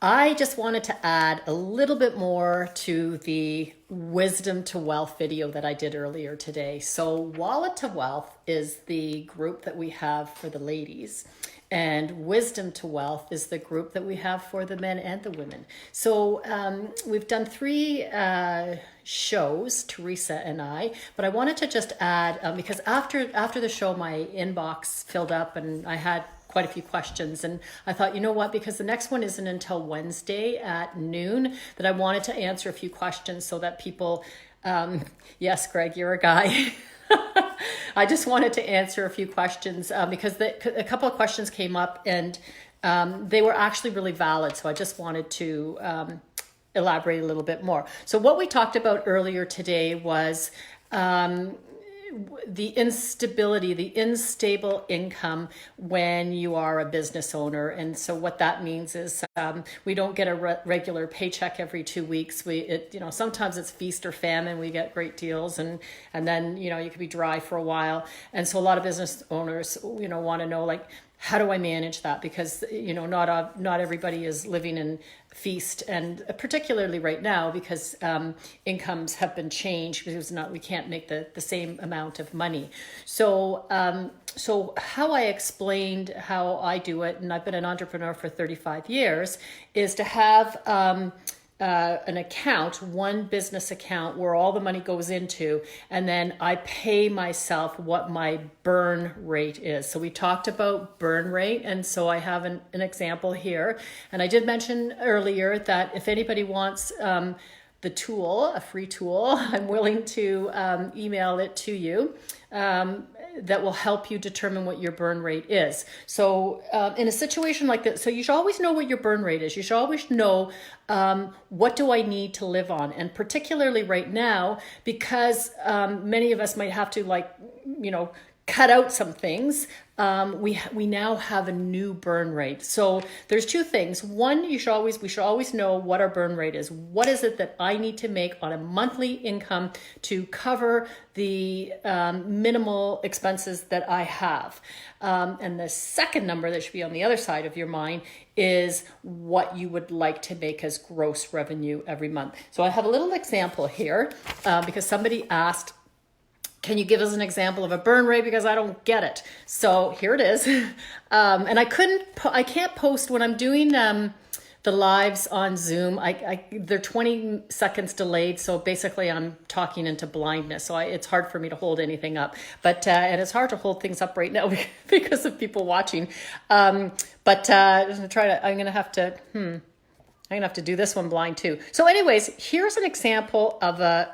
I just wanted to add a little bit more to the Wisdom to Wealth video that I did earlier today. So, Wallet to Wealth is the group that we have for the ladies, and Wisdom to Wealth is the group that we have for the men and the women. So, we've done three shows, Teresa and I, but I wanted to just add because after the show, my inbox filled up and I had quite a few questions, and I thought, you know what, because the next one isn't until Wednesday at noon, that I wanted to answer a few questions so that people, yes, Greg, you're a guy. I just wanted to answer a few questions because a couple of questions came up, and they were actually really valid, so I just wanted to elaborate a little bit more. So what we talked about earlier today was the instability, the unstable income when you are a business owner. And so what that means is we don't get a regular paycheck every 2 weeks. Sometimes it's feast or famine. We get great deals, and then, you could be dry for a while. And so a lot of business owners, want to know, like, how do I manage that? Because, not everybody is living in feast, and particularly right now, because incomes have been changed, because we can't make the same amount of money. So how I explained how I do it, and I've been an entrepreneur for 35 years, is to have an account, one business account where all the money goes into, and then I pay myself what my burn rate is. So we talked about burn rate, and so I have an example here. And I did mention earlier that if anybody wants the tool, a free tool, I'm willing to email it to you. That will help you determine what your burn rate is. So in a situation like this, so you should always know what your burn rate is. You should always know what do I need to live on? And particularly right now, because many of us might have to cut out some things, we now have a new burn rate. So there's two things. One, we should always know what our burn rate is. What is it that I need to make on a monthly income to cover the minimal expenses that I have? And the second number that should be on the other side of your mind is what you would like to make as gross revenue every month. So I have a little example here because somebody asked, can you give us an example of a burn rate? Because I don't get it. So here it is. And I can't post when I'm doing the lives on Zoom. They're 20 seconds delayed. So basically I'm talking into blindness. So it's hard for me to hold anything up, and it's hard to hold things up right now because of people watching. I'm going to have to do this one blind too. So anyways, here's an example of a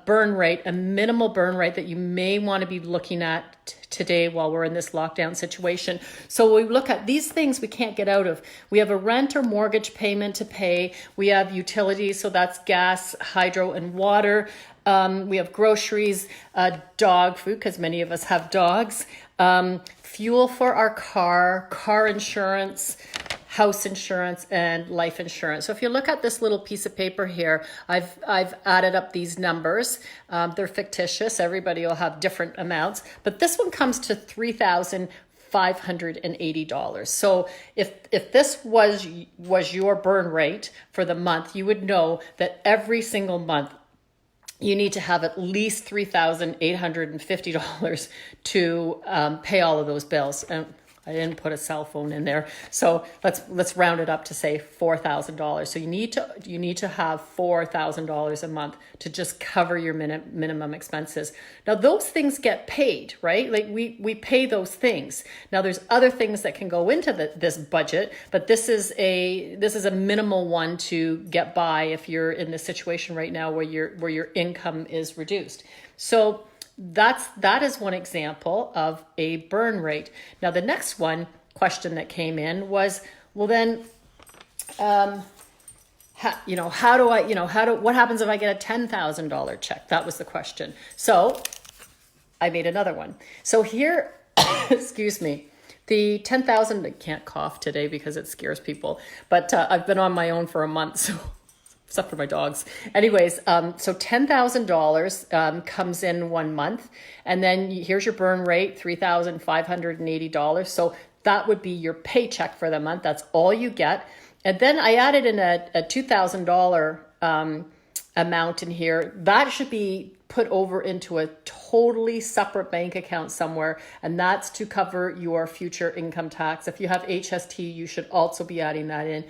burn rate, a minimal burn rate that you may want to be looking at today while we're in this lockdown situation. So we look at these things we can't get out of. We have a rent or mortgage payment to pay. We have utilities, so that's gas, hydro, and water. We have groceries, dog food, because many of us have dogs, fuel for our car insurance, house insurance, and life insurance. So if you look at this little piece of paper here, I've added up these numbers. They're fictitious. Everybody will have different amounts, but this one comes to $3,580. So if this was your burn rate for the month, you would know that every single month you need to have at least $3,850 to pay all of those bills. And I didn't put a cell phone in there. So let's round it up to say $4,000. So you need to have $4,000 a month to just cover your minimum expenses. Now those things get paid, right? Like we pay those things. Now there's other things that can go into this budget, but this is a minimal one to get by if you're in this situation right now where your income is reduced. So that is one example of a burn rate. Now, the next question that came in was, well, then, what happens if I get a $10,000 check? That was the question. So I made another one. So here, excuse me, the 10,000, I can't cough today because it scares people, but I've been on my own for a month, so except for my dogs. Anyways, so $10,000 comes in 1 month, and then here's your burn rate, $3,580. So that would be your paycheck for the month. That's all you get. And then I added in a $2,000 amount in here. That should be put over into a totally separate bank account somewhere, and that's to cover your future income tax. If you have HST, you should also be adding that in.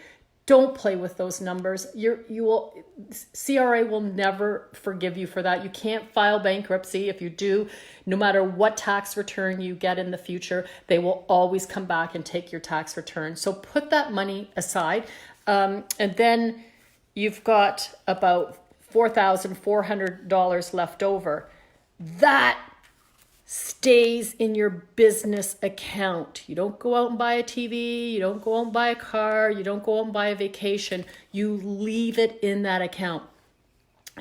Don't play with those numbers. CRA will never forgive you for that. You can't file bankruptcy. If you do, no matter what tax return you get in the future, they will always come back and take your tax return. So put that money aside. And then you've got about $4,400 left over. That stays in your business account. You don't go out and buy a TV, you don't go out and buy a car, you don't go out and buy a vacation. You leave it in that account.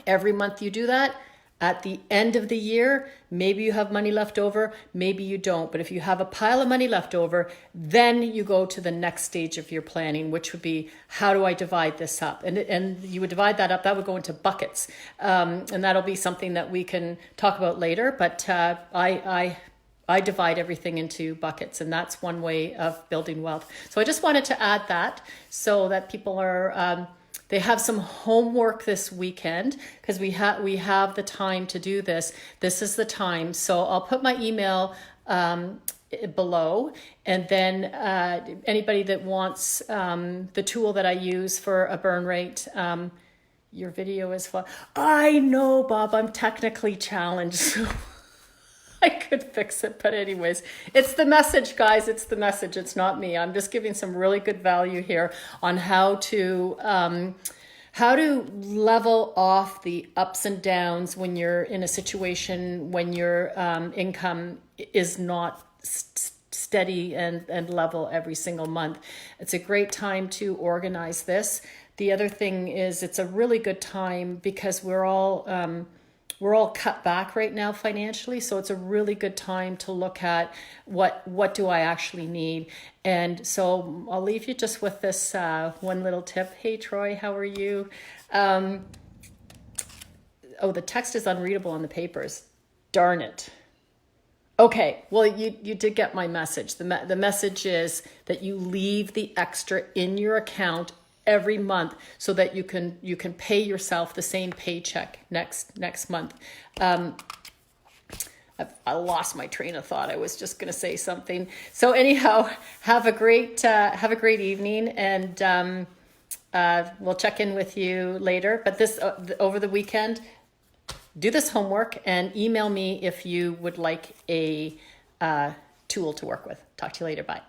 Every month you do that. At the end of the year, maybe you have money left over, maybe you don't. But if you have a pile of money left over, then you go to the next stage of your planning, which would be, how do I divide this up? And you would divide that up, that would go into buckets. And that'll be something that we can talk about later. But I divide everything into buckets, and that's one way of building wealth. So I just wanted to add that so that people are... they have some homework this weekend because we have the time to do this. This is the time. So I'll put my email below, and then anybody that wants the tool that I use for a burn rate, your video is fun. I know, Bob, I'm technically challenged, so I could fix it. But anyways, it's the message, guys. It's the message. It's not me. I'm just giving some really good value here on how to level off the ups and downs when you're in a situation when your income is not steady and level every single month. It's a great time to organize this. The other thing is, it's a really good time because we're all cut back right now financially. So it's a really good time to look at what do I actually need. And so I'll leave you just with this one little tip. Hey, Troy, how are you? Oh, the text is unreadable on the papers. Darn it. Okay, well, you did get my message. The message is that you leave the extra in your account every month so that you can pay yourself the same paycheck next month. I lost my train of thought. I was just going to say something. So anyhow, have a great evening, and we'll check in with you later. But this over the weekend, do this homework and email me if you would like a tool to work with. Talk to you later. Bye.